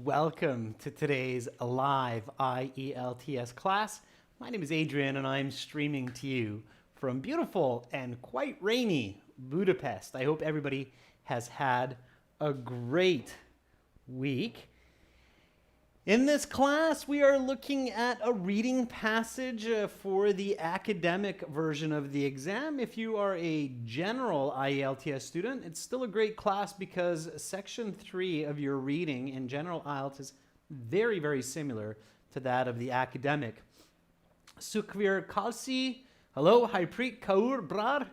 Welcome to today's live IELTS class. My name is Adrian and I'm streaming to you from beautiful and quite rainy Budapest. I hope everybody has had a great week. In this class, we are looking at a reading passage for the academic version of the exam. If you are a general IELTS student, it's still a great class because section 3 of your reading in general IELTS is very, very similar to that of the academic. Sukvir Kalsi, hello, Hypreet Kaur Brar,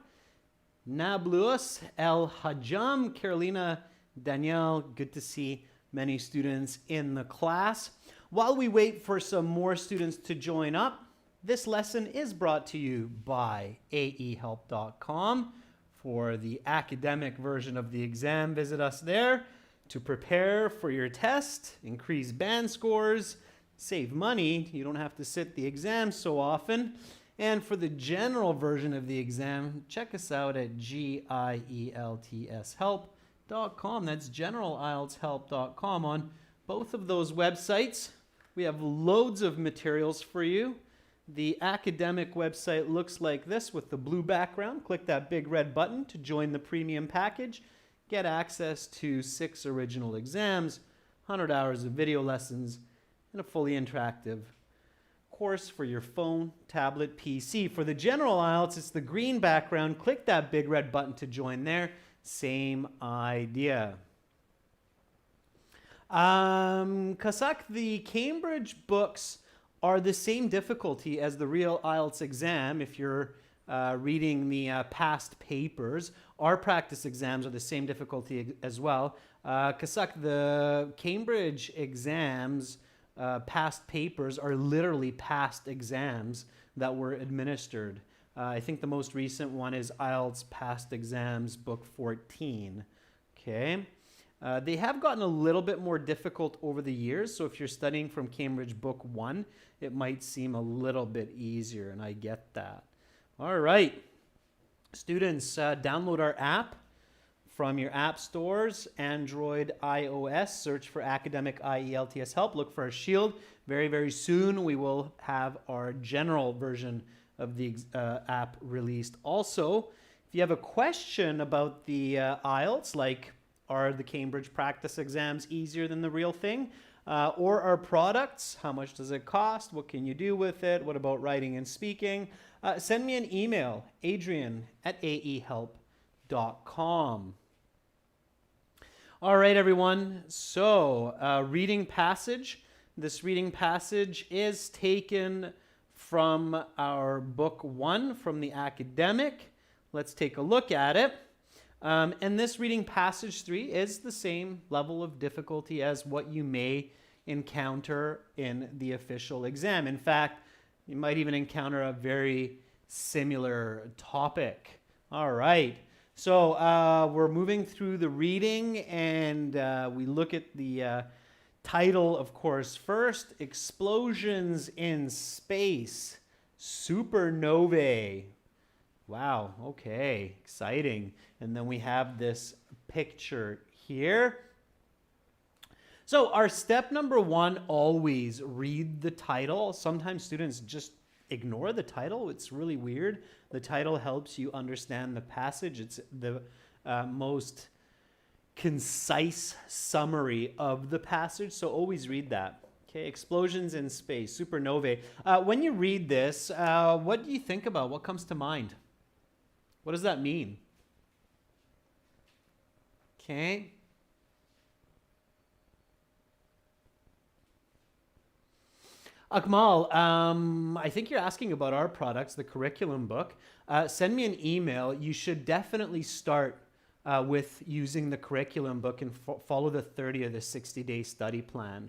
Nabluos El Hajam, Carolina, Danielle, good to see many students in the class. While we wait for some more students to join up, this lesson is brought to you by aehelp.com. For the academic version of the exam, visit us there to prepare for your test, increase band scores, save money. You don't have to sit the exam so often. And for the general version of the exam, check us out at gieltshelp.com. That's generalieltshelp.com. On both of those websites, we have loads of materials for you. The academic website looks like this with the blue background. Click that big red button to join the premium package. Get access to 6 original exams, 100 hours of video lessons, and a fully interactive course for your phone, tablet, PC. For the general IELTS, it's the green background. Click that big red button to join there. Same idea. Kasak, the Cambridge books are the same difficulty as the real IELTS exam if you're reading the past papers. Our practice exams are the same difficulty as well. Kasak, the Cambridge exams, past papers are literally past exams that were administered. I think the most recent one is IELTS Past Exams, Book 14. Okay. They have gotten a little bit more difficult over the years, so if you're studying from Cambridge Book 1, it might seem a little bit easier, and I get that. All right. Students, download our app from your app stores, Android, iOS. Search for Academic IELTS Help. Look for our shield. Very, very soon we will have our general version of the app released. Also, if you have a question about the IELTS, like are the Cambridge practice exams easier than the real thing, or our products, how much does it cost, what can you do with it, what about writing and speaking, send me an email, adrian@aehelp.com. All right, everyone, so reading passage. This reading passage is taken from our book 1 from the academic. Let's take a look at it. And this reading passage 3 is the same level of difficulty as what you may encounter in the official exam. In fact, you might even encounter a very similar topic. All right. So we're moving through the reading and we look at the title, of course, first, Explosions in Space, Supernovae. Wow, okay, exciting. And then we have this picture here. So our step number 1, always read the title. Sometimes students just ignore the title. It's really weird. The title helps you understand the passage. It's the most concise summary of the passage, so always read that. Okay, explosions in space, supernovae. When you read this, what do you think about? What comes to mind? What does that mean? Okay. Akmal, I think you're asking about our products, the curriculum book. Send me an email. You should definitely start with using the curriculum book and follow the 30 or the 60-day study plan.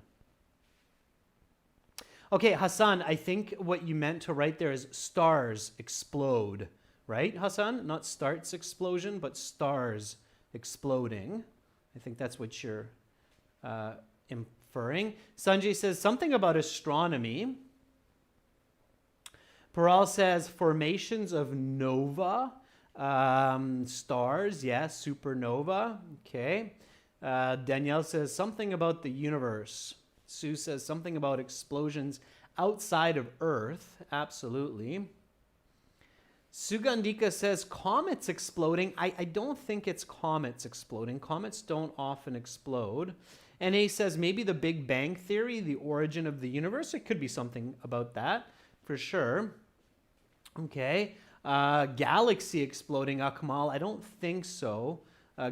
Okay, Hassan, I think what you meant to write there is stars explode, right, Hassan? Not starts explosion, but stars exploding. I think that's what you're inferring. Sanjay says something about astronomy. Paral says formations of nova. Stars, yes, supernova. Okay. Danielle says something about the universe. Sue says something about explosions outside of Earth. Absolutely. Sugandika says comets exploding. I don't think it's comets exploding. Comets don't often explode. NA says maybe the Big Bang Theory, the origin of the universe. It could be something about that for sure. Okay. Galaxy exploding, Akmal. I don't think so.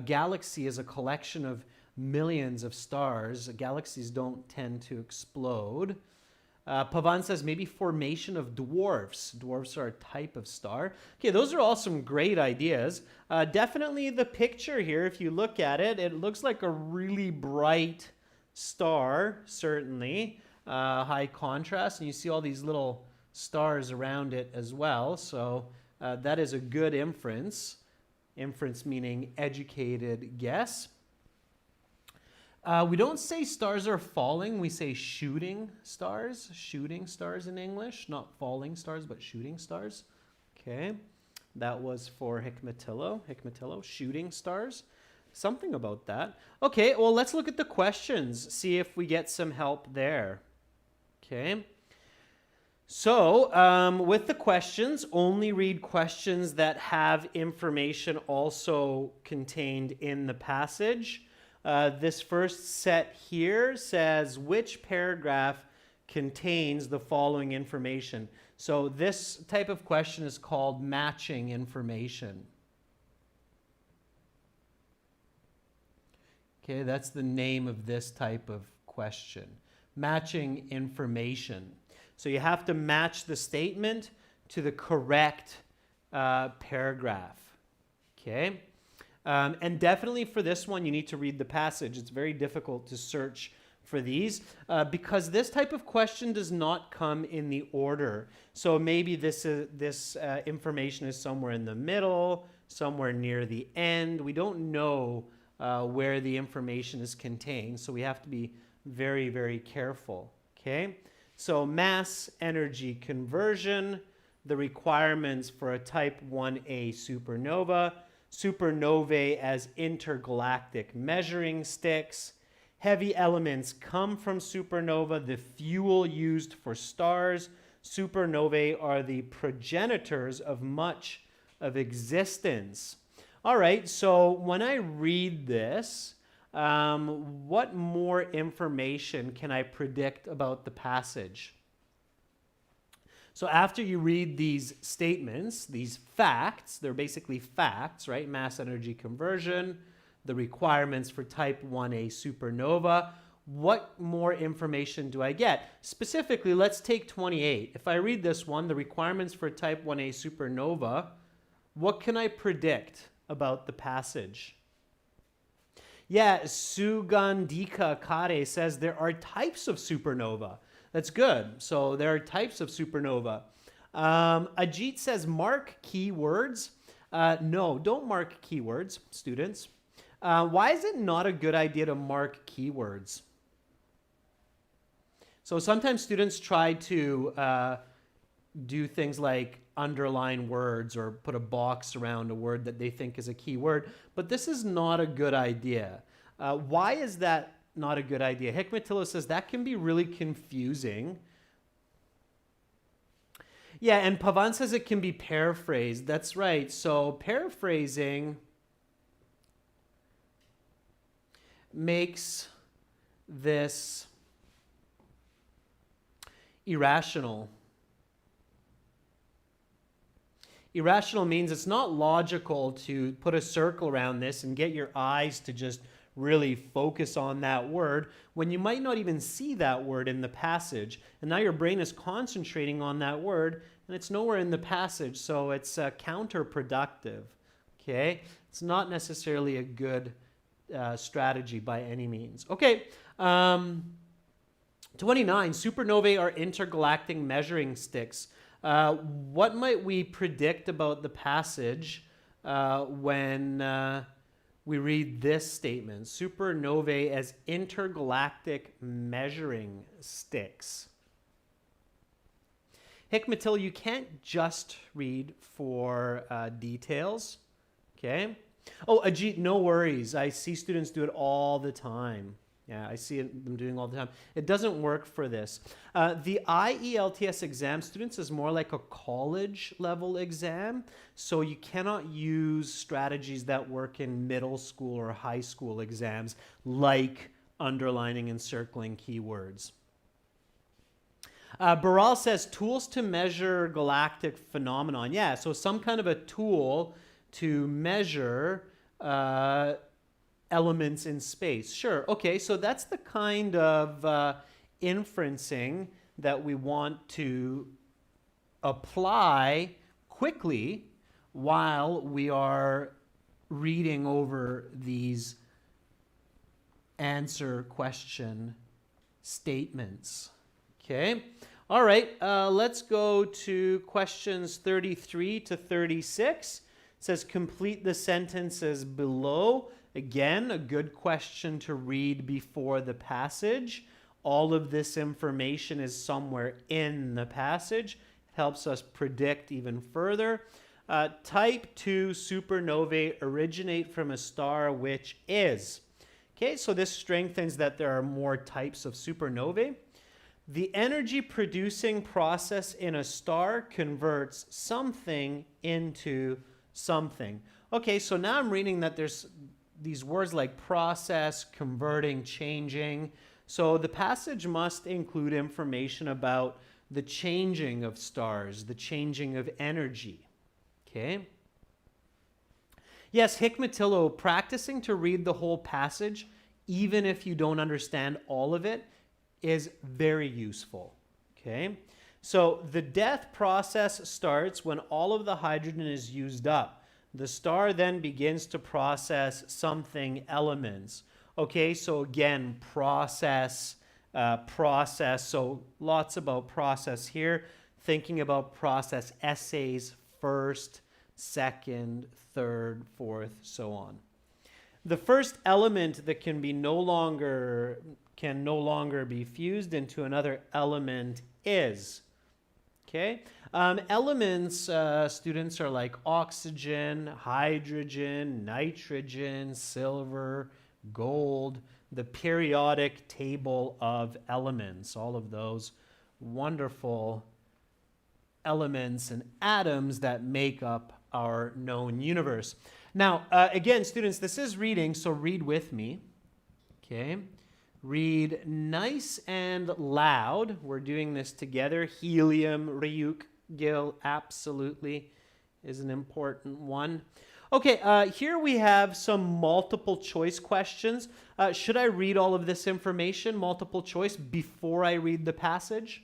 Galaxy is a collection of millions of stars. Galaxies don't tend to explode. Pavan says maybe formation of dwarfs. Dwarfs are a type of star. Okay, those are all some great ideas. Definitely the picture here, if you look at it, it looks like a really bright star, certainly. High contrast, and you see all these little stars around it as well. So that is a good inference. Inference meaning educated guess. We don't say stars are falling. We say shooting stars. Shooting stars in English. Not falling stars, but shooting stars. Okay. That was for Hikmatillo. Hikmatillo, shooting stars. Something about that. Okay, well, let's look at the questions. See if we get some help there. Okay. So, with the questions, only read questions that have information also contained in the passage. This first set here says, which paragraph contains the following information? So this type of question is called matching information. Okay, that's the name of this type of question. Matching information. So you have to match the statement to the correct paragraph. Okay? And definitely for this one, you need to read the passage. It's very difficult to search for these because this type of question does not come in the order. So maybe this information is somewhere in the middle, somewhere near the end. We don't know where the information is contained, so we have to be very, very careful. Okay? So mass energy conversion, the requirements for a type 1a supernova, supernovae as intergalactic measuring sticks. Heavy elements come from supernova, the fuel used for stars. Supernovae are the progenitors of much of existence. All right, so when I read this, what more information can I predict about the passage? So after you read these statements, these facts, they're basically facts, right? Mass energy conversion, the requirements for type 1a supernova. What more information do I get? Specifically, let's take 28. If I read this one, the requirements for type 1a supernova, what can I predict about the passage? Yeah, Sugandika Kare says there are types of supernova. That's good. So there are types of supernova. Ajit says mark keywords. No, don't mark keywords, students. Why is it not a good idea to mark keywords? So sometimes students try to do things like underline words or put a box around a word that they think is a key word, but this is not a good idea. Why is that not a good idea? Hikmatillo says that can be really confusing. Yeah, and Pavan says it can be paraphrased. That's right. So paraphrasing makes this irrational. Irrational means it's not logical to put a circle around this and get your eyes to just really focus on that word when you might not even see that word in the passage. And now your brain is concentrating on that word and it's nowhere in the passage, so it's counterproductive. Okay? It's not necessarily a good strategy by any means. Okay. 29, supernovae are intergalactic measuring sticks. What might we predict about the passage when we read this statement? Supernovae as intergalactic measuring sticks. Hikmatillo, you can't just read for details, okay? Oh, Ajit, no worries. I see students do it all the time. Yeah, I see them doing all the time. It doesn't work for this. The IELTS exam, students, is more like a college level exam. So you cannot use strategies that work in middle school or high school exams, like underlining and circling keywords. Baral says tools to measure galactic phenomenon. Yeah, so some kind of a tool to measure elements in space. Sure. Okay, so that's the kind of inferencing that we want to apply quickly while we are reading over these answer question statements. Okay. All right. Let's go to questions 33 to 36. It says complete the sentences below. Again, a good question to read before the passage. All of this information is somewhere in the passage. It helps us predict even further. Type 2 supernovae originate from a star which is. Okay, so this strengthens that there are more types of supernovae. The energy producing process in a star converts something into something. Okay, so now I'm reading that there's these words like process, converting, changing. So the passage must include information about the changing of stars, the changing of energy. Okay? Yes, Hikmatillo, practicing to read the whole passage, even if you don't understand all of it, is very useful. Okay? So the death process starts when all of the hydrogen is used up. The star then begins to process something elements. Okay, so again, process. So lots about process here. Thinking about process essays, first, second, third, fourth, so on. The first element that can no longer be fused into another element is. Okay. Elements, students, are like oxygen, hydrogen, nitrogen, silver, gold, the periodic table of elements, all of those wonderful elements and atoms that make up our known universe. Now, again, students, this is reading, so read with me. Okay. Read nice and loud. We're doing this together. Helium, Ryuk, Gil, absolutely is an important one. Okay, here we have some multiple choice questions. Should I read all of this information, multiple choice, before I read the passage?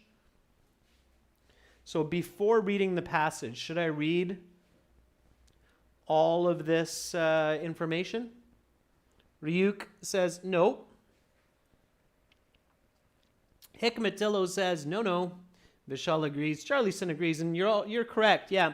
So before reading the passage, should I read all of this information? Ryuk says no. Hikmatillo says no. Vishal agrees. Charlieson agrees, and you're correct. Yeah,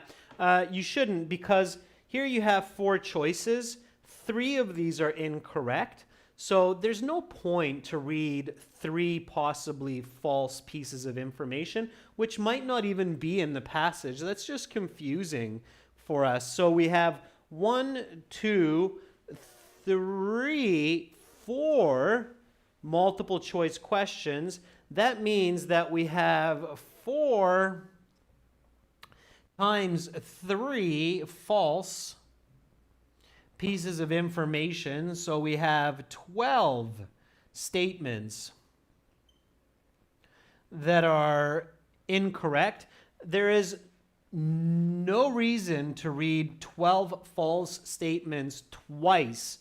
you shouldn't, because here you have 4 choices. 3 of these are incorrect. So there's no point to read 3 possibly false pieces of information, which might not even be in the passage. That's just confusing for us. So we have 1, 2, 3, 4 multiple choice questions. That means that we have 4 times 3 false pieces of information. So we have 12 statements that are incorrect. There is no reason to read 12 false statements twice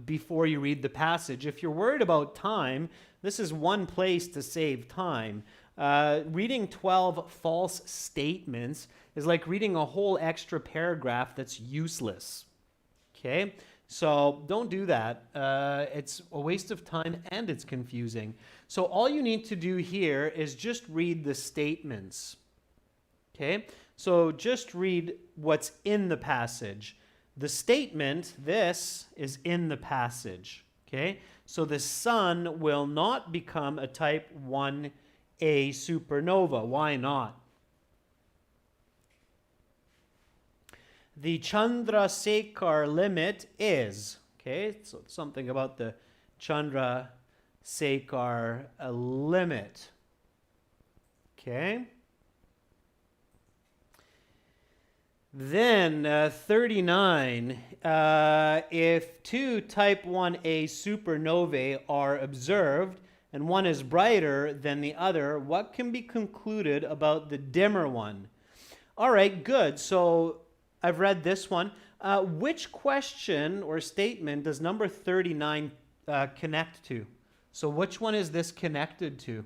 before you read the passage. If you're worried about time, this is one place to save time. Reading 12 false statements is like reading a whole extra paragraph that's useless. Okay? So don't do that. It's a waste of time and it's confusing. So all you need to do here is just read the statements. Okay? So just read what's in the passage. The statement, this, is in the passage. Okay? So the sun will not become a type 1a supernova. Why not? the Chandrasekhar limit is, okay, so something about the Chandrasekhar limit. Okay. Then 39, if two type 1a supernovae are observed and one is brighter than the other, what can be concluded about the dimmer one? All right, good. So I've read this one. Which question or statement does number 39 connect to? So which one is this connected to?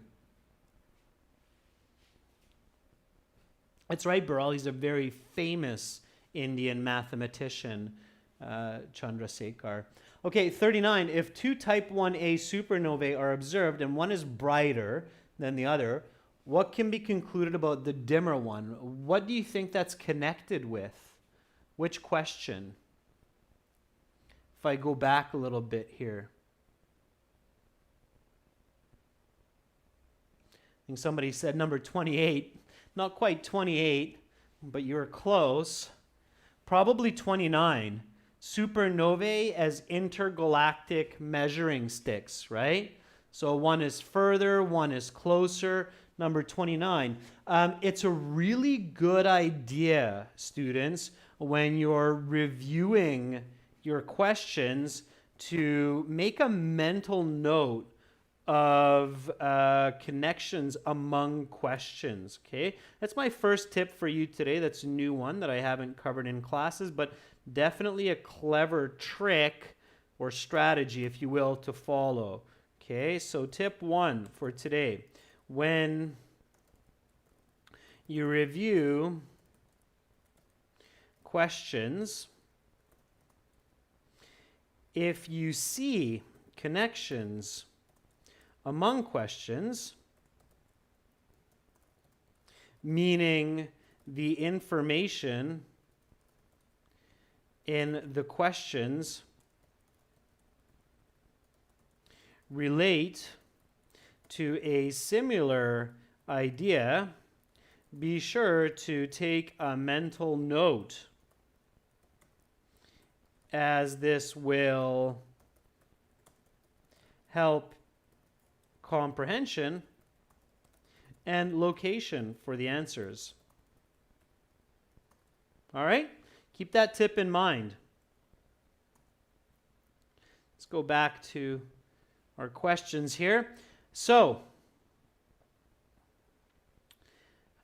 That's right, Burrell. He's a very famous Indian mathematician, Chandrasekhar. Okay, 39. If two type 1a supernovae are observed and one is brighter than the other, what can be concluded about the dimmer one? What do you think that's connected with? Which question? If I go back a little bit here. I think somebody said number 28. Not quite 28, but you're close. Probably 29. Supernovae as intergalactic measuring sticks, right? So one is further, one is closer. Number 29. It's a really good idea, students, when you're reviewing your questions to make a mental note of connections among questions, okay? That's my first tip for you today. That's a new one that I haven't covered in classes, but definitely a clever trick or strategy, if you will, to follow. Okay, so tip 1 for today. When you review questions, if you see connections among questions, meaning the information in the questions relate to a similar idea, be sure to take a mental note, as this will help comprehension and location for the answers. All right? Keep that tip in mind. Let's go back to our questions here. So,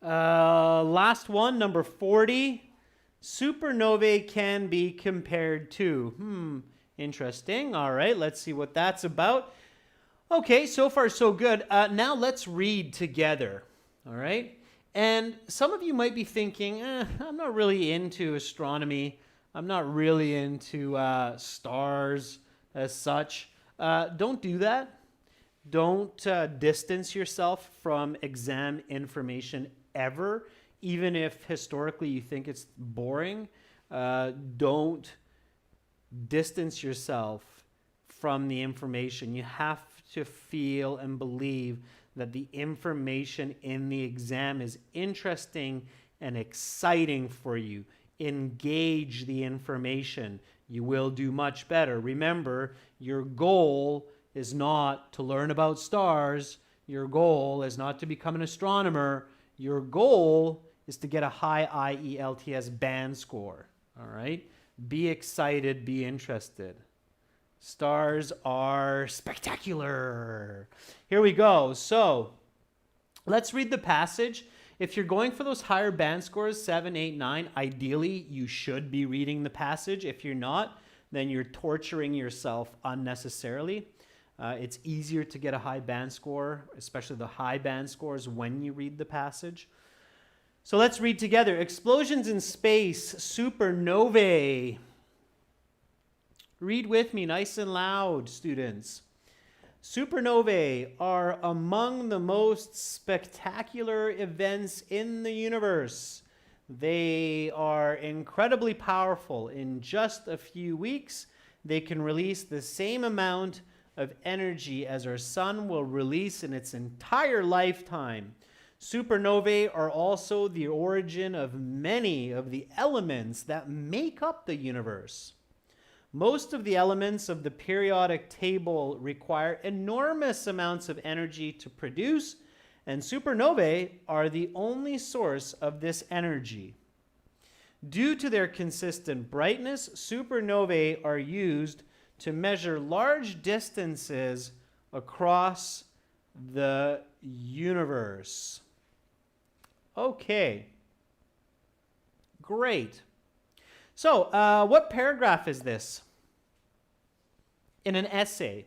last one, number 40. Supernovae can be compared to. Interesting. All right, let's see what that's about. Okay, so far so good. Now let's read together. All right? And some of you might be thinking, I'm not really into astronomy. I'm not really into stars as such. Don't do that. Don't distance yourself from exam information ever, even if historically you think it's boring. Don't distance yourself from the information. You have to feel and believe that the information in the exam is interesting and exciting for you. Engage the information. You will do much better. Remember, your goal is not to learn about stars. Your goal is not to become an astronomer. Your goal is to get a high IELTS band score. All right? Be excited, be interested. Stars are spectacular. Here we go. So let's read the passage. If you're going for those higher band scores, 7, 8, 9, ideally you should be reading the passage. If you're not, then you're torturing yourself unnecessarily. It's easier to get a high band score, especially the high band scores, when you read the passage. So let's read together. Explosions in space, supernovae. Read with me nice and loud, students. Supernovae are among the most spectacular events in the universe. They are incredibly powerful. In just a few weeks, they can release the same amount of energy as our sun will release in its entire lifetime. Supernovae are also the origin of many of the elements that make up the universe. Most of the elements of the periodic table require enormous amounts of energy to produce, and supernovae are the only source of this energy. Due to their consistent brightness, supernovae are used to measure large distances across the universe. Okay, great. So, what paragraph is this? In an essay,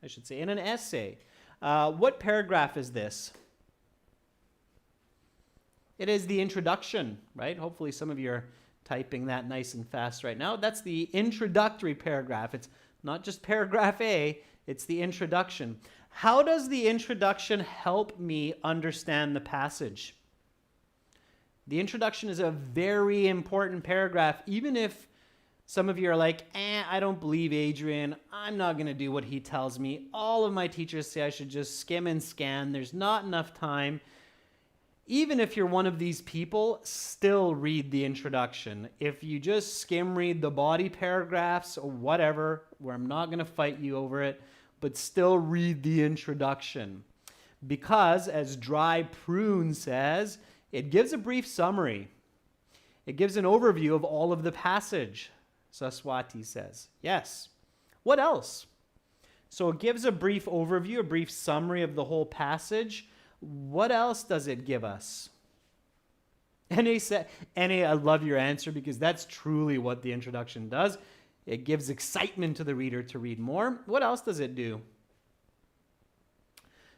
I should say, in an essay. What paragraph is this? It is the introduction, right? Hopefully some of you are typing that nice and fast right now. That's the introductory paragraph. It's not just paragraph A, it's the introduction. How does the introduction help me understand the passage? The introduction is a very important paragraph, even if some of you are like, I don't believe Adrian. I'm not going to do what he tells me. All of my teachers say I should just skim and scan. There's not enough time. Even if you're one of these people, still read the introduction. If you just skim read the body paragraphs or whatever, where I'm not going to fight you over it, but still read the introduction. Because, as Dry Prune says, it gives a brief summary. It gives an overview of all of the passage, Saswati says. Yes. What else? So it gives a brief overview, a brief summary of the whole passage. What else does it give us? NA, I love your answer because that's truly what the introduction does. It gives excitement to the reader to read more. What else does it do?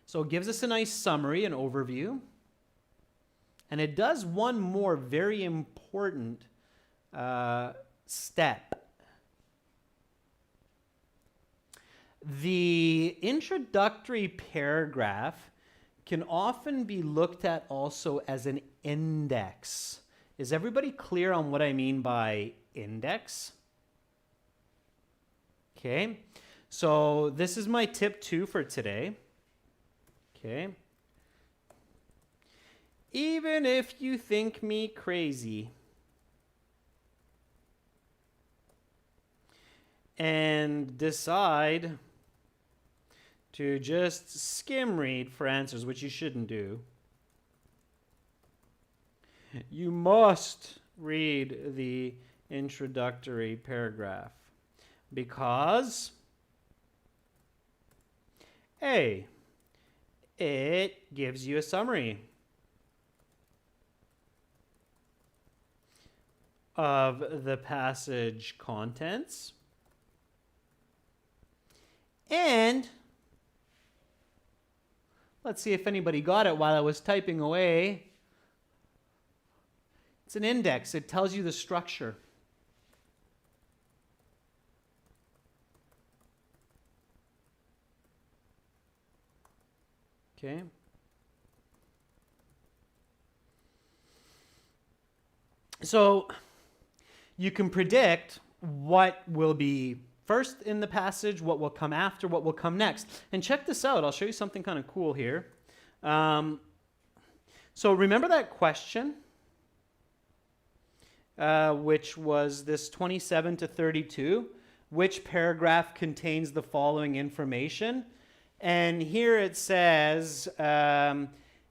So it gives us a nice summary, an overview. And it does one more very important step. The introductory paragraph can often be looked at also as an index. Is everybody clear on what I mean by index? Okay, so this is my tip 2 for today. Okay. Even if you think me crazy and decide to just skim read for answers, which you shouldn't do, you must read the introductory paragraph because A, it gives you a summary of the passage contents, and let's see if anybody got it while I was typing away. It's an index. It tells you the structure. Okay. So you can predict what will be first in the passage, what will come after, what will come next. And check this out. I'll show you something kind of cool here. So remember that question, which was this 27 to 32? Which paragraph contains the following information? And here it says,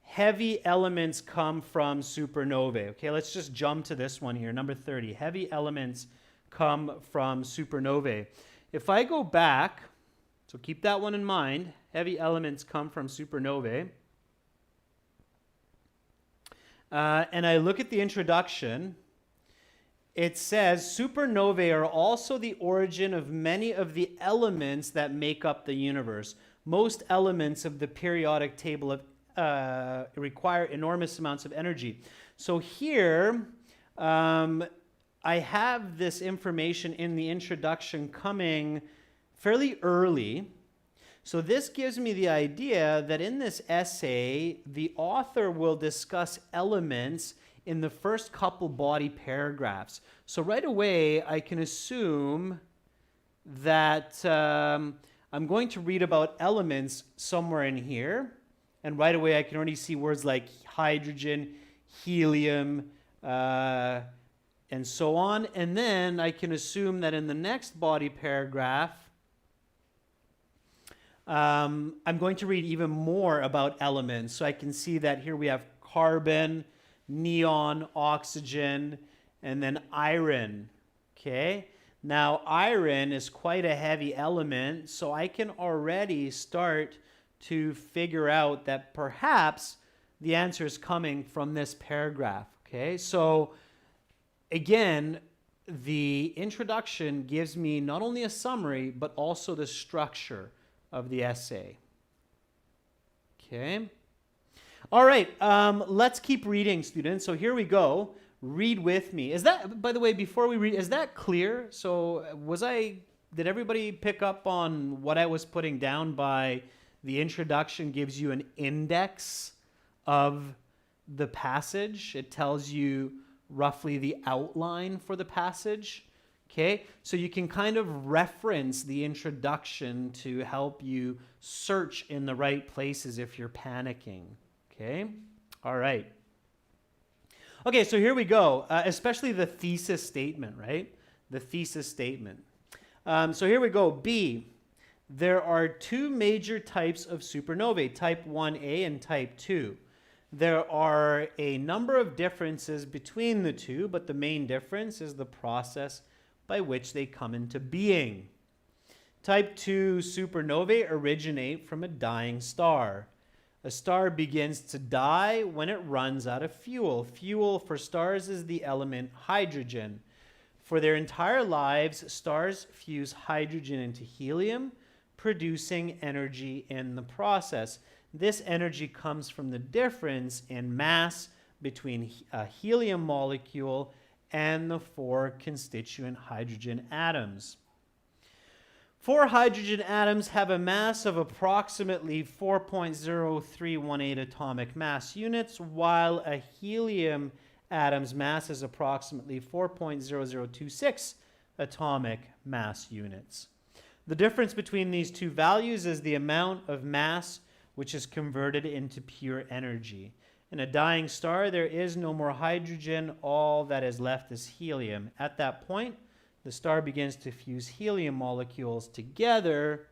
heavy elements come from supernovae. Okay, let's just jump to this one here, number 30. Heavy elements come from supernovae. If I go back, so keep that one in mind, heavy elements come from supernovae. And I look at the introduction, it says supernovae are also the origin of many of the elements that make up the universe. Most elements of the periodic table of require enormous amounts of energy. So here, I have this information in the introduction coming fairly early. So this gives me the idea that in this essay, the author will discuss elements in the first couple body paragraphs. So right away, I can assume that I'm going to read about elements somewhere in here. And right away, I can already see words like hydrogen, helium, and so on. And then I can assume that in the next body paragraph, I'm going to read even more about elements. So I can see that here we have carbon, neon, oxygen, and then iron. Okay? Now, iron is quite a heavy element, so I can already start to figure out that perhaps the answer is coming from this paragraph. Okay? So, again, the introduction gives me not only a summary, but also the structure of the essay. Okay? All right, let's keep reading, students. So here we go. Read with me. Is that, by the way, before we read, is that clear? So did everybody pick up on what I was putting down by the introduction gives you an index of the passage? It tells you roughly the outline for the passage. Okay, so you can kind of reference the introduction to help you search in the right places if you're panicking. Okay, all right. Okay, so here we go, especially the thesis statement, right? The thesis statement. So here we go. B, there are two major types of supernovae, type 1a and type 2. There are a number of differences between the two, but the main difference is the process by which they come into being. Type 2 supernovae originate from a dying star. A star begins to die when it runs out of fuel. Fuel for stars is the element hydrogen. For their entire lives, stars fuse hydrogen into helium, producing energy in the process. This energy comes from the difference in mass between a helium molecule and the 4 constituent hydrogen atoms. 4 hydrogen atoms have a mass of approximately 4.0318 atomic mass units, while a helium atom's mass is approximately 4.0026 atomic mass units. The difference between these two values is the amount of mass which is converted into pure energy. In a dying star, there is no more hydrogen. All that is left is helium. At that point, the star begins to fuse helium molecules together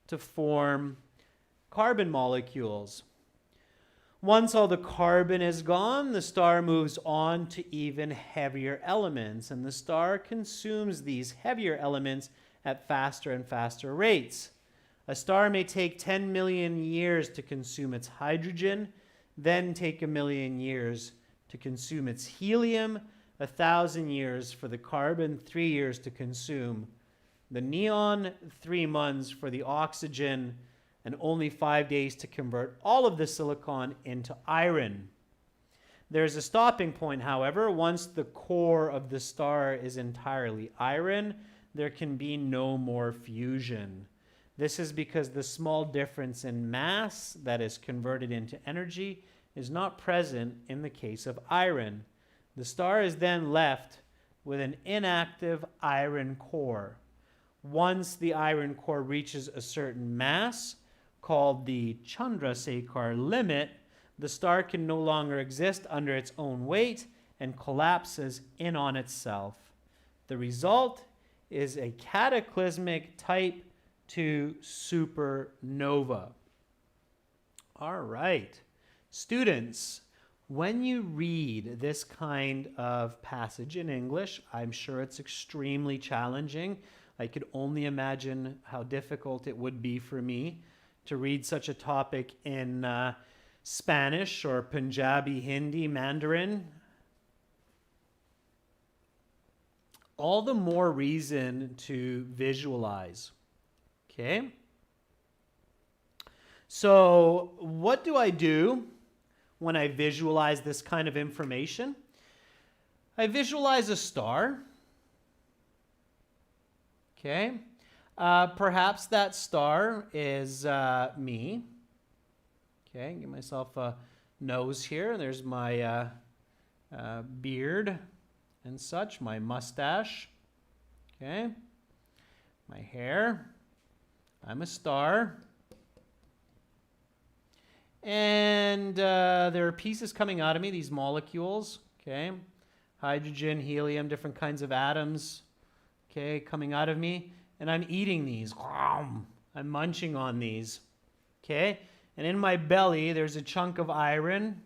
to form carbon molecules. Once all the carbon is gone, the star moves on to even heavier elements, and the star consumes these heavier elements at faster and faster rates. A star may take 10 million years to consume its hydrogen, then take 1 million years to consume its helium, 1,000 years for the carbon, 3 years to consume the neon, 3 months for the oxygen, and only 5 days to convert all of the silicon into iron. There's a stopping point, however. Once the core of the star is entirely iron, there can be no more fusion. This is because the small difference in mass that is converted into energy is not present in the case of iron. The star is then left with an inactive iron core. Once the iron core reaches a certain mass, called the Chandrasekhar limit, the star can no longer exist under its own weight and collapses in on itself. The result is a cataclysmic type 2 supernova. All right. Students, when you read this kind of passage in English, I'm sure it's extremely challenging. I could only imagine how difficult it would be for me to read such a topic in Spanish or Punjabi, Hindi, Mandarin. All the more reason to visualize. Okay? So, what do I do when I visualize this kind of information? I visualize a star. Okay? Perhaps that star is me. Okay, give myself a nose here. There's my beard and such, my mustache. Okay, my hair. I'm a star. And there are pieces coming out of me, these molecules, okay? Hydrogen, helium, different kinds of atoms, okay, coming out of me. And I'm eating these. I'm munching on these, okay? And in my belly, there's a chunk of iron,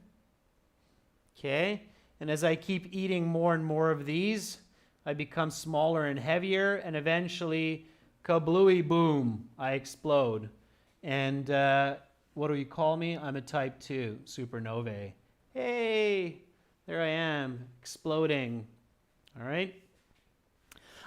okay? And as I keep eating more and more of these, I become smaller and heavier, and eventually, kablooey boom, I explode. And what do you call me? I'm a type 2 supernovae. Hey, there I am, exploding. All right?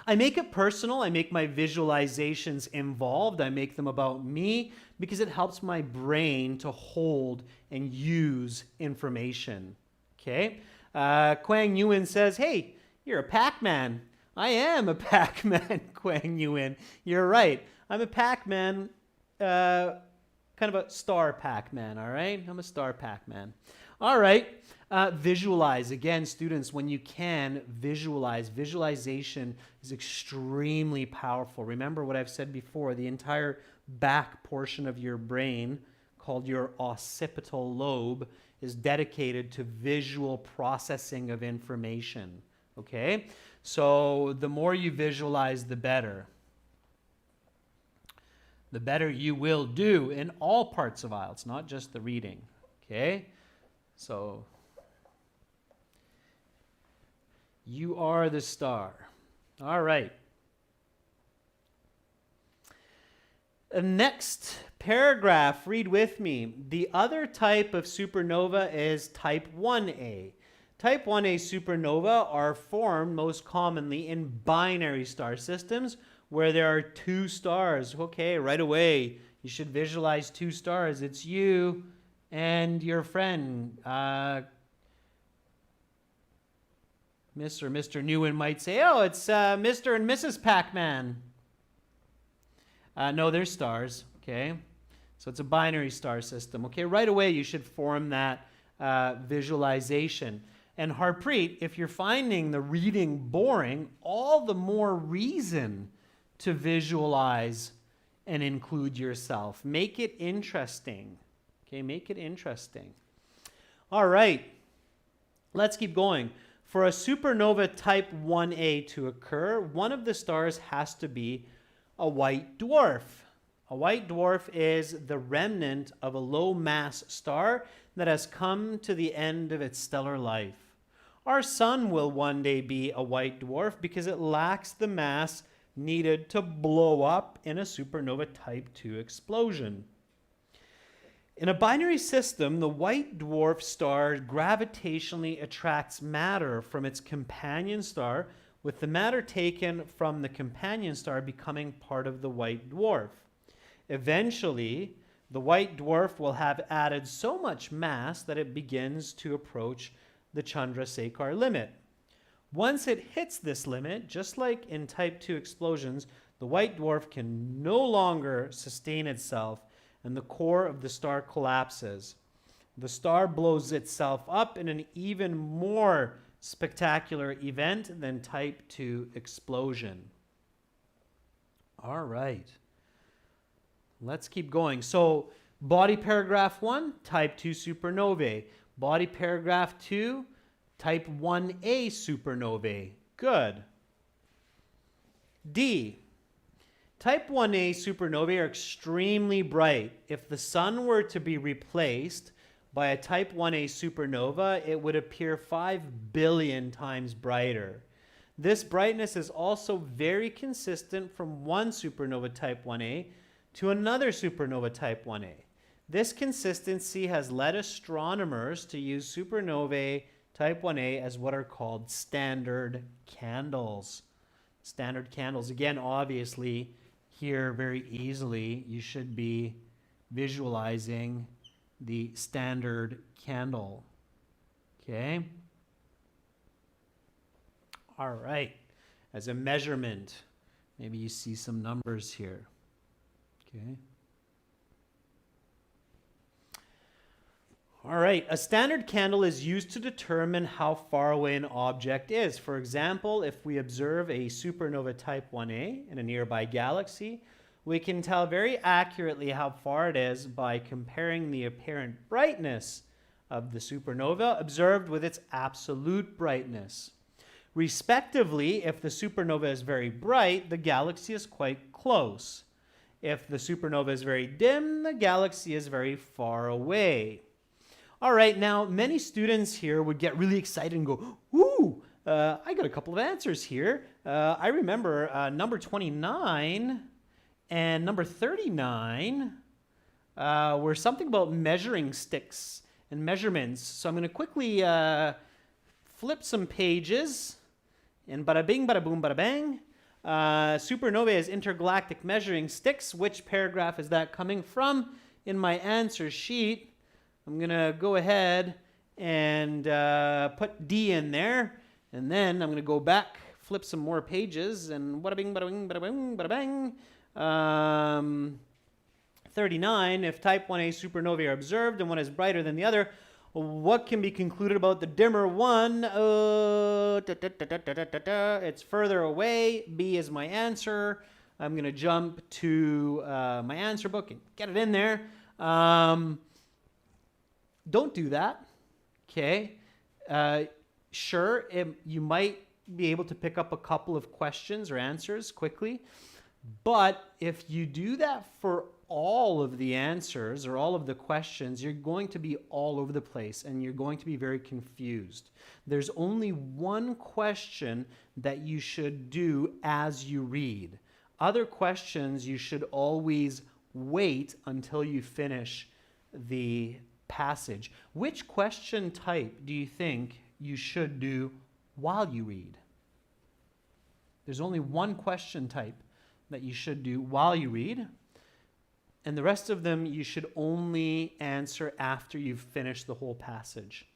I make it personal. I make my visualizations involved. I make them about me because it helps my brain to hold and use information. Okay? Quang Nguyen says, hey, you're a Pac-Man. I am a Pac-Man, Quang Nguyen. You're right. I'm a Pac-Man, kind of a star Pac-Man, all right? I'm a star Pac-Man. All right. Visualize. Again, students, when you can, visualize. Visualization is extremely powerful. Remember what I've said before, the entire back portion of your brain, called your occipital lobe, is dedicated to visual processing of information. Okay? So the more you visualize, the better. The better you will do in all parts of IELTS, not just the reading. Okay? So you are the star. All right. Next paragraph, read with me. The other type of supernova is type 1a. Type 1a supernova are formed most commonly in binary star systems where there are two stars. Okay, right away, you should visualize two stars. It's you and your friend. Miss or Mr. Nguyen might say, oh, it's Mr. and Mrs. Pac-Man. No, they're stars, okay? So it's a binary star system, okay? Right away, you should form that visualization. And Harpreet, if you're finding the reading boring, all the more reason to visualize and include yourself. Make it interesting, okay? Make it interesting. All right, let's keep going. For a supernova type 1a to occur, one of the stars has to be a white dwarf. A white dwarf is the remnant of a low-mass star that has come to the end of its stellar life. Our sun will one day be a white dwarf because it lacks the mass needed to blow up in a supernova type 2 explosion. In a binary system, the white dwarf star gravitationally attracts matter from its companion star, with the matter taken from the companion star becoming part of the white dwarf. Eventually, the white dwarf will have added so much mass that it begins to approach the Chandrasekhar limit. Once it hits this limit, just like in type 2 explosions, the white dwarf can no longer sustain itself and the core of the star collapses. The star blows itself up in an even more spectacular event than type 2 explosion. All right. Let's keep going. So, body paragraph 1, type 2 supernovae. Body paragraph 2, type 1a supernovae. Good. D. Type 1a supernovae are extremely bright. If the sun were to be replaced by a type 1a supernova, it would appear 5 billion times brighter. This brightness is also very consistent from one supernova type 1a to another supernova type 1a. This consistency has led astronomers to use supernovae type 1a as what are called standard candles. Standard candles. Again, obviously, here very easily, you should be visualizing the standard candle. Okay? All right. As a measurement, maybe you see some numbers here. Okay? All right, a standard candle is used to determine how far away an object is. For example, if we observe a supernova type 1a in a nearby galaxy, We can tell very accurately how far it is by comparing the apparent brightness of the supernova observed with its absolute brightness. Respectively, if the supernova is very bright, the galaxy is quite close. If the supernova is very dim, the galaxy is very far away. All right, now many students here would get really excited and go, ooh, I got a couple of answers here. I remember number 29 and number 39 were something about measuring sticks and measurements. So I'm going to quickly flip some pages, and bada bing, bada boom, bada bang. Supernovae is intergalactic measuring sticks. Which paragraph is that coming from? In my answer sheet, I'm going to go ahead and put D in there, and then I'm going to go back, flip some more pages, and bada bing, bada bing, bada bing, bada bang. 39, if type 1a supernovae are observed and one is brighter than the other, what can be concluded about the dimmer one? It's further away. B is my answer. I'm going to jump to my answer book and get it in there. Don't do that. Okay. Sure, you might be able to pick up a couple of questions or answers quickly. But if you do that for all of the answers or all of the questions, you're going to be all over the place and you're going to be very confused. There's only one question that you should do as you read. Other questions you should always wait until you finish the passage. Which question type do you think you should do while you read? There's only one question type that you should do while you read, and the rest of them you should only answer after you've finished the whole passage.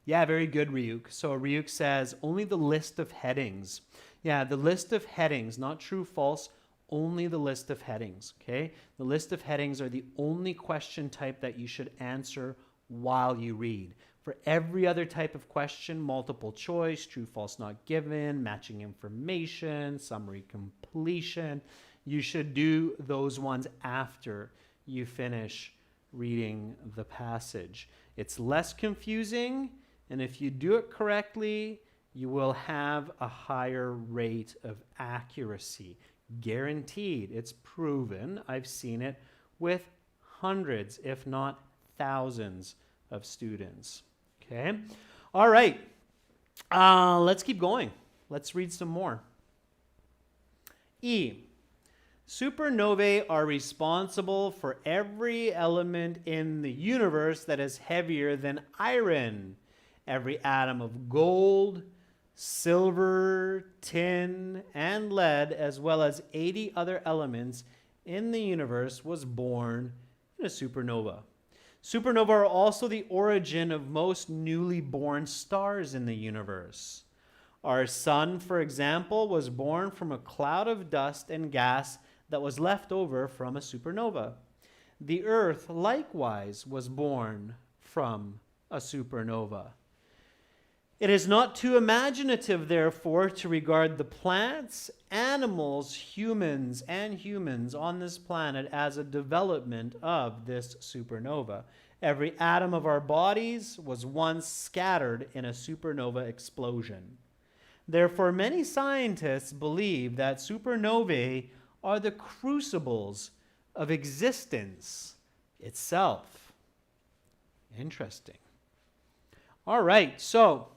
Yeah, very good, Ryuk. So Ryuk says only the list of headings. Yeah, the list of headings, not true, false, only the list of headings, okay? The list of headings are the only question type that you should answer while you read. For every other type of question, multiple choice, true, false, not given, matching information, summary completion, you should do those ones after you finish reading the passage. It's less confusing, and if you do it correctly, you will have a higher rate of accuracy. Guaranteed. It's proven. I've seen it with hundreds, if not thousands, of students. Okay. All right. Let's keep going. Let's read some more. E. Supernovae are responsible for every element in the universe that is heavier than iron. Every atom of gold, silver, tin, and lead, as well as 80 other elements in the universe, was born in a supernova. Supernovae are also the origin of most newly born stars in the universe. Our sun, for example, was born from a cloud of dust and gas that was left over from a supernova. The Earth, likewise, was born from a supernova. It is not too imaginative, therefore, to regard the plants, animals, humans on this planet as a development of this supernova. Every atom of our bodies was once scattered in a supernova explosion. Therefore, many scientists believe that supernovae are the crucibles of existence itself. Interesting. All right, so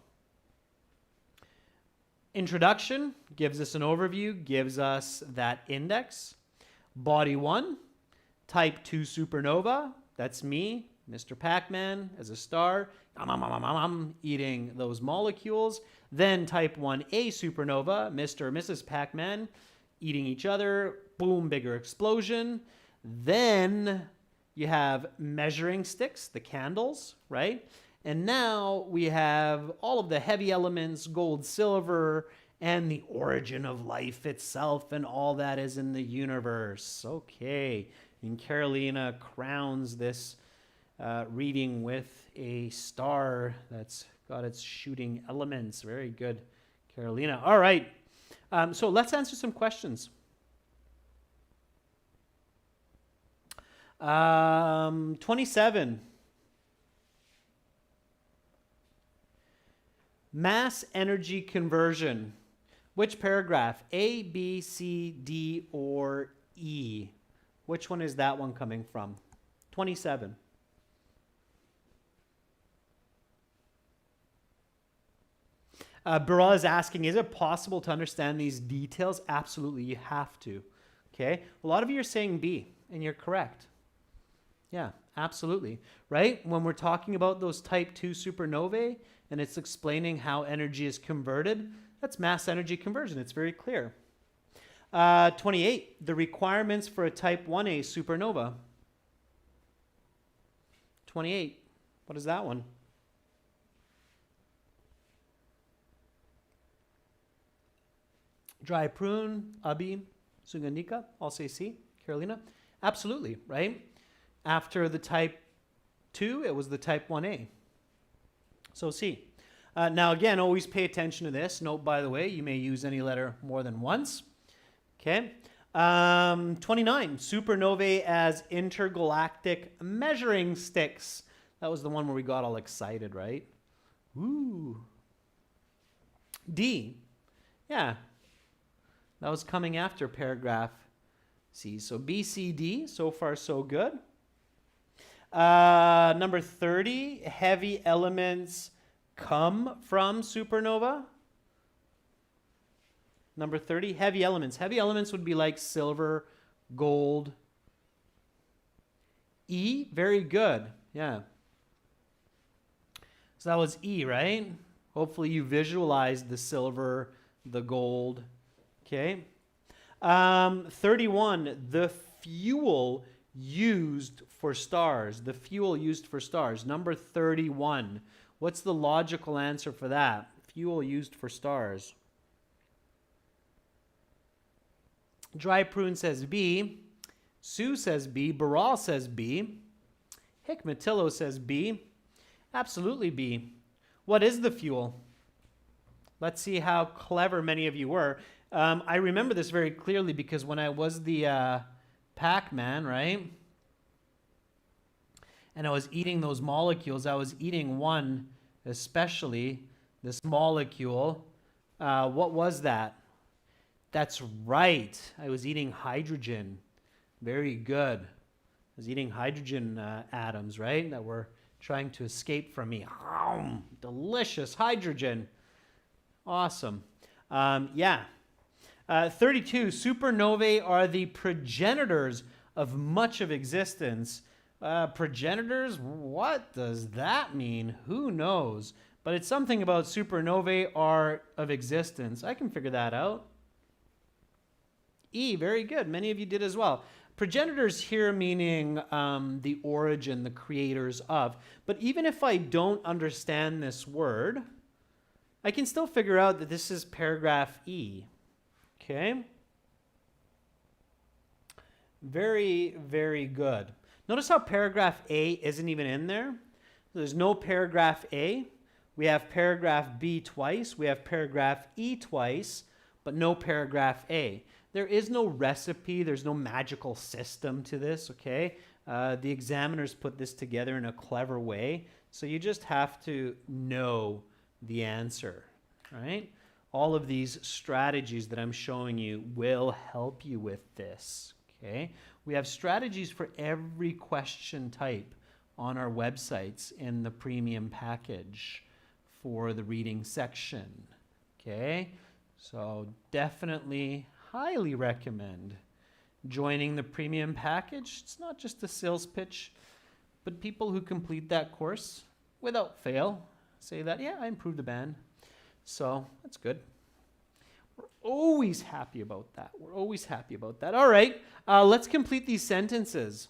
introduction gives us an overview, gives us that index. Body 1, type 2 supernova, that's me, Mr. Pac-Man as a star, eating those molecules. Then type 1a supernova, Mr. or Mrs. Pac-Man, eating each other, boom, bigger explosion. Then you have measuring sticks, the candles, right? And now we have all of the heavy elements, gold, silver, and the origin of life itself, and all that is in the universe. Okay, and Carolina crowns this reading with a star that's got its shooting elements. Very good, Carolina. All right, so let's answer some questions. 27. Mass energy conversion. Which paragraph? A, B, C, D, or E? Which one is that one coming from? 27. Baral is asking, is it possible to understand these details? Absolutely, you have to. Okay, a lot of you are saying B, and you're correct. Yeah, absolutely. Right? When we're talking about those type 2 supernovae, and it's explaining how energy is converted, that's mass energy conversion. It's very clear. 28, the requirements for a type 1a supernova. 28, what is that one? Dry prune, Abi, Sunganika, I'll say C. Carolina, absolutely, right? After the type 2, it was the type 1a. So C. Now again, always pay attention to this. Note, by the way, you may use any letter more than once. Okay. 29, supernovae as intergalactic measuring sticks. That was the one where we got all excited, right? Ooh. D. Yeah. That was coming after paragraph C. So B, C, D, so far so good. Number 30, heavy elements come from supernova. Number 30, heavy elements. Heavy elements would be like silver, gold. E, very good. Yeah. So that was E, right? Hopefully you visualized the silver, the gold. Okay. 31, the fuel used for stars. The fuel used for stars. Number 31. What's the logical answer for that? Fuel used for stars. Dry Prune says B. Sue says B. Baral says B. Hikmatillo says B. Absolutely B. What is the fuel? Let's see how clever many of you were. I remember this very clearly because when I was the Pac-Man, right? And I was eating those molecules. I was eating one, especially this molecule. What was that? That's right. I was eating hydrogen. Very good. I was eating hydrogen atoms, right? That were trying to escape from me. Delicious hydrogen. Awesome. Yeah. 32, supernovae are the progenitors of much of existence. Progenitors, what does that mean? Who knows? But it's something about supernovae are of existence. I can figure that out. E, very good. Many of you did as well. Progenitors here meaning the origin, the creators of. But even if I don't understand this word, I can still figure out that this is paragraph E. Okay? Very, very good. Notice how paragraph A isn't even in there. There's no paragraph A. We have paragraph B twice. We have paragraph E twice, but no paragraph A. There is no recipe. There's no magical system to this, okay? The examiners put this together in a clever way, so you just have to know the answer, right? All of these strategies that I'm showing you will help you with this, okay? We have strategies for every question type on our websites in the premium package for the reading section, okay? So definitely highly recommend joining the premium package. It's not just a sales pitch, but people who complete that course without fail say that, yeah, I improved a band. So that's good. We're always happy about that. We're always happy about that. All right, let's complete these sentences.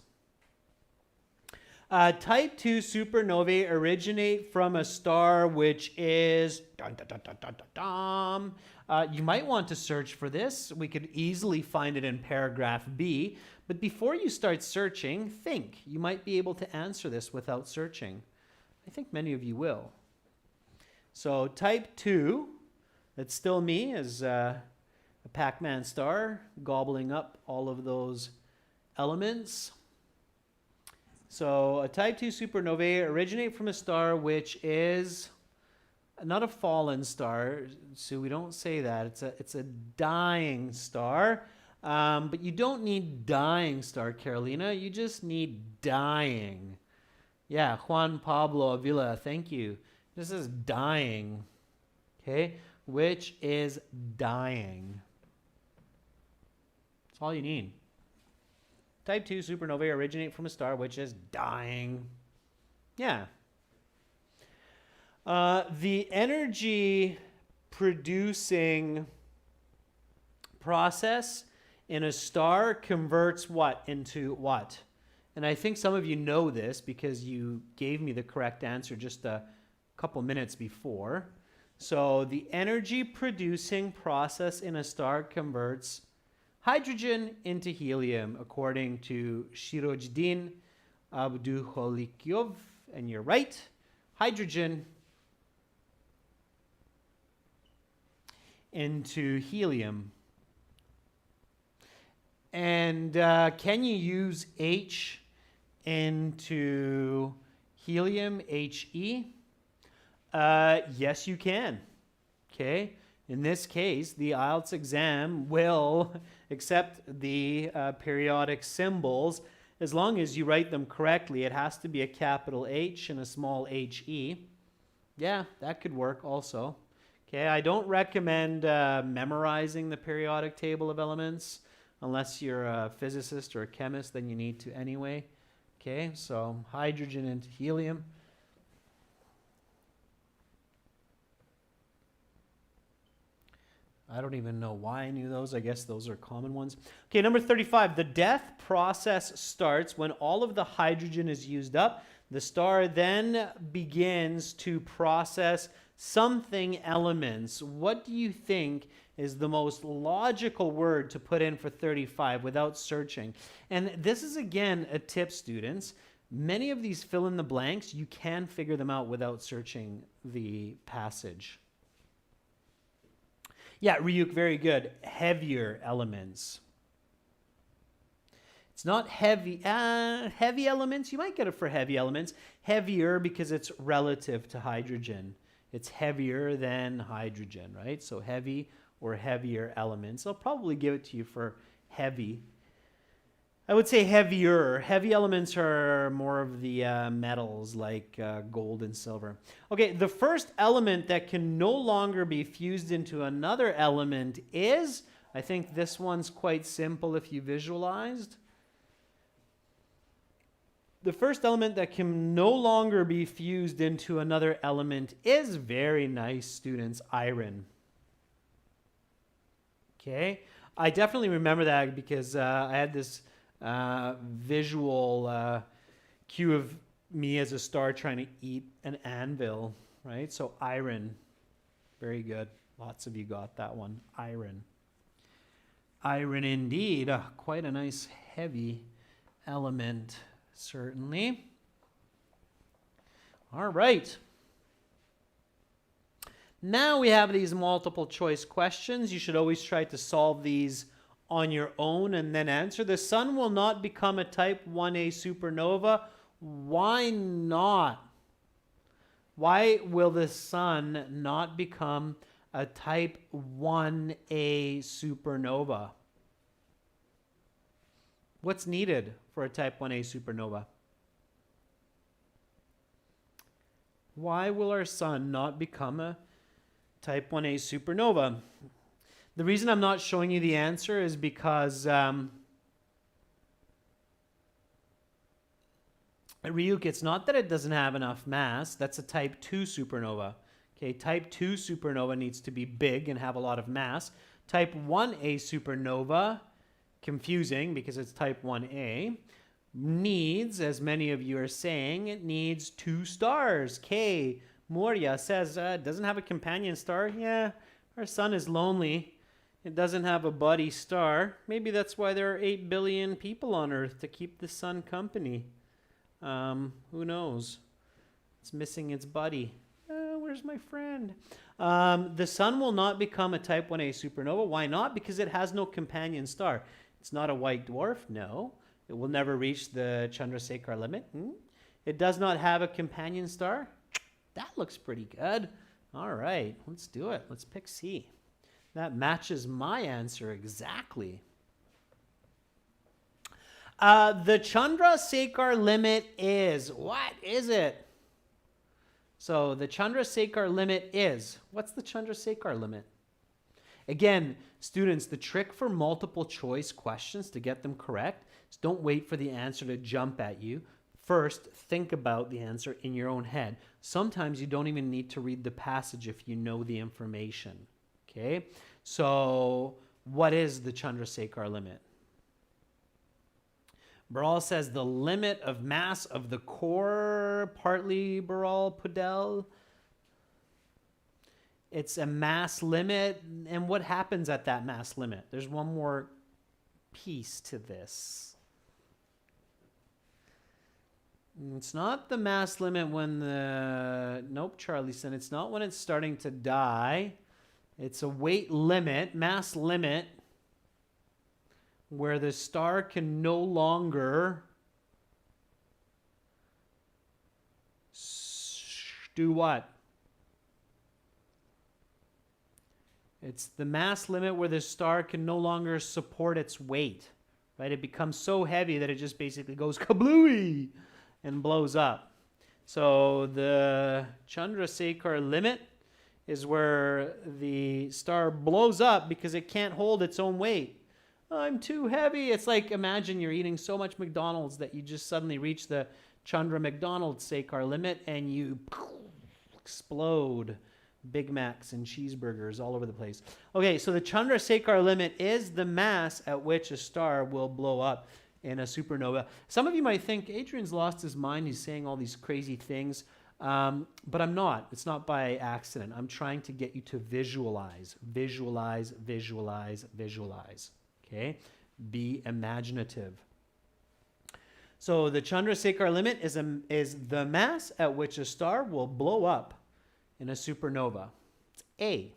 Type 2 supernovae originate from a star which is... Dun, dun, dun, dun, dun, dun, dun. You might want to search for this. We could easily find it in paragraph B. But before you start searching, think. You might be able to answer this without searching. I think many of you will. So type 2, that's still me as a Pac-Man star, gobbling up all of those elements. So a type 2 supernovae originate from a star which is not a fallen star, so we don't say that. It's a dying star. But you don't need dying star, Carolina. You just need dying. Yeah, Juan Pablo Avila, thank you. This is dying. Okay, which is dying. That's all you need. Type 2 supernovae originate from a star which is dying. Yeah. The energy producing process in a star converts what into what? And I think some of you know this because you gave me the correct answer just a couple minutes before. So the energy producing process in a star converts hydrogen into helium, according to Shirojdin Abdukholikyov. And you're right, hydrogen into helium. And can you use H into helium, He? Yes, you can. Okay. In this case, the IELTS exam will accept the periodic symbols as long as you write them correctly. It has to be a capital H and a small He. Yeah, that could work also. Okay, I don't recommend memorizing the periodic table of elements unless you're a physicist or a chemist, then you need to anyway. Okay, so hydrogen into helium. I don't even know why I knew those. I guess those are common ones. Okay, number 35. The death process starts when all of the hydrogen is used up. The star then begins to process something elements. What do you think is the most logical word to put in for 35 without searching? And this is, again, a tip, students. Many of these fill in the blanks, you can figure them out without searching the passage. Yeah, Ryuk, very good. Heavier elements. It's not heavy. Heavy elements, you might get it for heavy elements. Heavier because it's relative to hydrogen. It's heavier than hydrogen, right? So heavy or heavier elements. I'll probably give it to you for heavy. I would say heavier. Heavy elements are more of the metals like gold and silver. Okay, the first element that can no longer be fused into another element is, I think this one's quite simple if you visualized. The first element that can no longer be fused into another element is, very nice, students, iron. Okay, I definitely remember that because I had this visual cue of me as a star trying to eat an anvil, right? So iron, very good. Lots of you got that one, iron. Iron indeed, quite a nice heavy element, certainly. All right. Now we have these multiple choice questions. You should always try to solve these on your own and then answer. The sun will not become a type 1a supernova. Why not? Why will the sun not become a type 1a supernova? What's needed for a type 1a supernova? Why will our sun not become a type 1a supernova? The reason I'm not showing you the answer is because Ryuk, it's not that it doesn't have enough mass. That's a type 2 supernova. Okay, type 2 supernova needs to be big and have a lot of mass. Type 1a supernova, confusing because it's type 1a, needs, as many of you are saying, it needs 2 stars. K. Moria says, it doesn't have a companion star. Yeah, our sun is lonely. It doesn't have a buddy star. Maybe that's why there are 8 billion people on Earth, to keep the sun company. Who knows? It's missing its buddy. Where's my friend? The sun will not become a type 1a supernova. Why not? Because it has no companion star. It's not a white dwarf, no. It will never reach the Chandrasekhar limit. It does not have a companion star. That looks pretty good. All right, let's do it. Let's pick C. That matches my answer exactly. The Chandrasekhar limit is, what is it? So the Chandrasekhar limit is, what's the Chandrasekhar limit? Again, students, the trick for multiple choice questions to get them correct is don't wait for the answer to jump at you. First, think about the answer in your own head. Sometimes you don't even need to read the passage if you know the information. Okay? So, what is the Chandrasekhar limit? Baral says the limit of mass of the core, partly Baral, Pudel. It's a mass limit. And what happens at that mass limit? There's one more piece to this. It's not the mass limit when the... Nope, Charlie said it's not when it's starting to die. It's a weight limit, mass limit, where the star can no longer do what? It's the mass limit where the star can no longer support its weight, right? It becomes so heavy that it just basically goes kablooey and blows up. So the Chandrasekhar limit is where the star blows up because it can't hold its own weight. I'm too heavy. It's like, imagine you're eating so much McDonald's that you just suddenly reach the Chandra McDonald-Sekhar limit and you explode Big Macs and cheeseburgers all over the place. Okay, so the Chandrasekhar limit is the mass at which a star will blow up in a supernova. Some of you might think Adrian's lost his mind. He's saying all these crazy things. But I'm not. It's not by accident. I'm trying to get you to visualize, visualize, visualize, visualize. Okay? Be imaginative. So the Chandrasekhar limit is the mass at which a star will blow up in a supernova. It's A.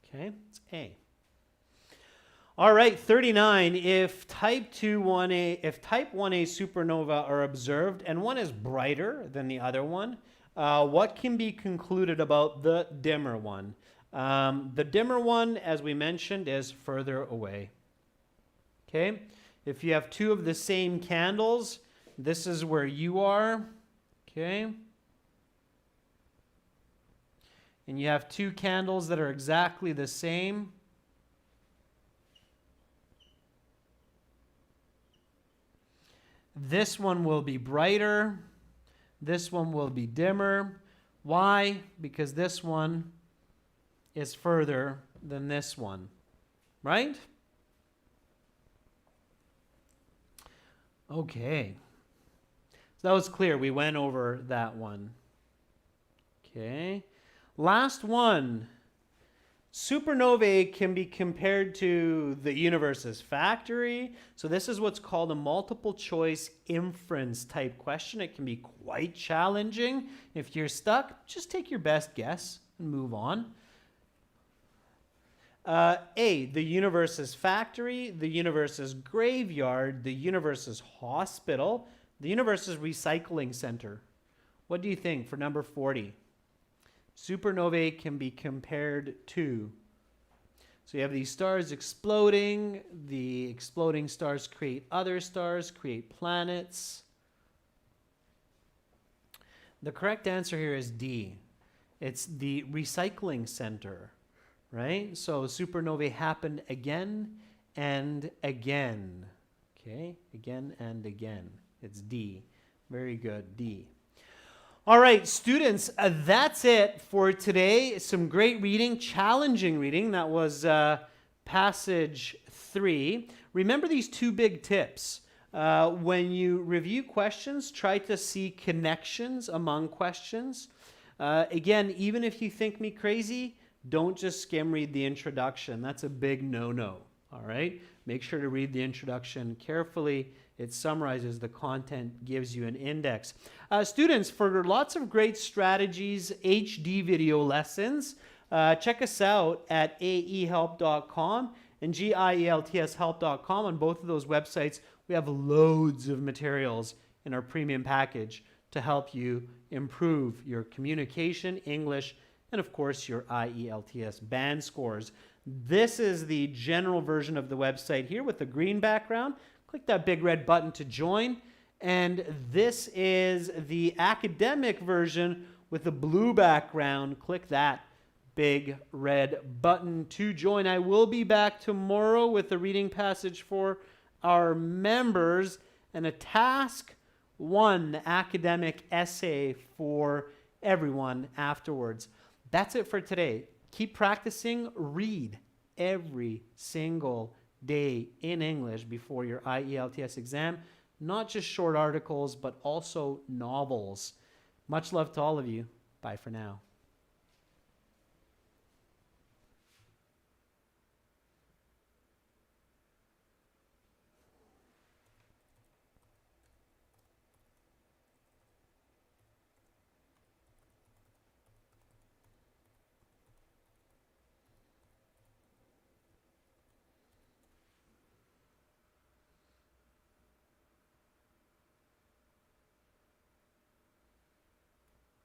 Okay? It's A. All right, 39. If type 1A supernova are observed and one is brighter than the other one, what can be concluded about the dimmer one? The dimmer one, as we mentioned, is further away. Okay? If you have two of the same candles, this is where you are. Okay? And you have two candles that are exactly the same. This one will be brighter. This one will be dimmer. Why? Because this one is further than this one. Right? Okay. So that was clear. We went over that one. Okay. Last one. Supernovae can be compared to the universe's factory. So this is what's called a multiple choice inference type question. It can be quite challenging. If you're stuck, just take your best guess and move on. A, the universe's factory, the universe's graveyard, the universe's hospital, the universe's recycling center. What do you think for number 40? Supernovae can be compared to. So you have these stars exploding. The exploding stars create other stars, create planets. The correct answer here is D. It's the recycling center, right? So supernovae happen again and again. Okay, again and again. It's D. Very good, D. All right, students, that's it for today. Some great reading, challenging reading. That was passage 3. Remember these two big tips. When you review questions, try to see connections among questions. Again, even if you think me crazy, don't just skim read the introduction. That's a big no-no, all right? Make sure to read the introduction carefully. It summarizes the content, gives you an index. Students, for lots of great strategies, HD video lessons, check us out at aehelp.com and gieltshelp.com. On both of those websites, We have loads of materials in our premium package to help you improve your communication, English, and of course your IELTS band scores. This is the general version of the website here with the green background. Click that big red button to join. And this is the academic version with the blue background. Click that big red button to join. I will be back tomorrow with a reading passage for our members and a task 1 academic essay for everyone afterwards. That's it for today. Keep practicing. Read every single day in English before your IELTS exam. Not just short articles, but also novels. Much love to all of you. Bye for now.